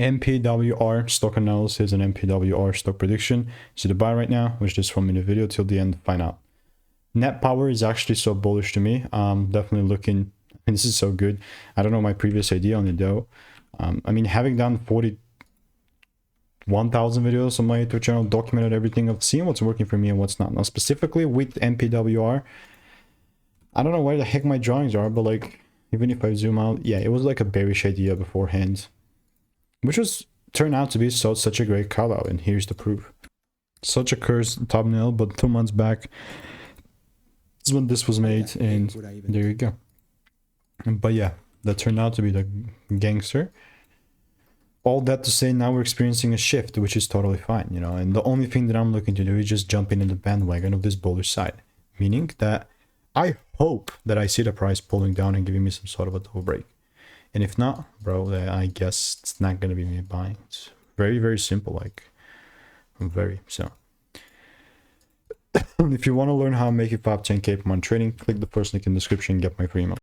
NPWR stock analysis and NPWR stock prediction. So the buy right now, which is from in the video till the end to find out. Net power is actually so bullish to me. Definitely looking, and this is so good. I don't know my previous idea on it though. I mean, having done 41,000 videos on my YouTube channel, documented everything, I've seen what's working for me and what's not. Now specifically with NPWR, I don't know where the heck my drawings are, but like, even if I zoom out, yeah, it was like a bearish idea beforehand, which was turned out to be such a great call out, and here's the proof. Such a cursed thumbnail, but 2 months back is when this was made, and there you go. But yeah, that turned out to be the gangster. All that to say, now we're experiencing a shift, which is totally fine, you know, and the only thing that I'm looking to do is just jump in the bandwagon of this bullish side, meaning that I hope that I see the price pulling down and giving me some sort of a double break. And if not, bro, I guess it's not going to be me buying. It's very, very simple, like, very, so. If you want to learn how to make it 5-10K per month trading, click the first link in the description and get my free email.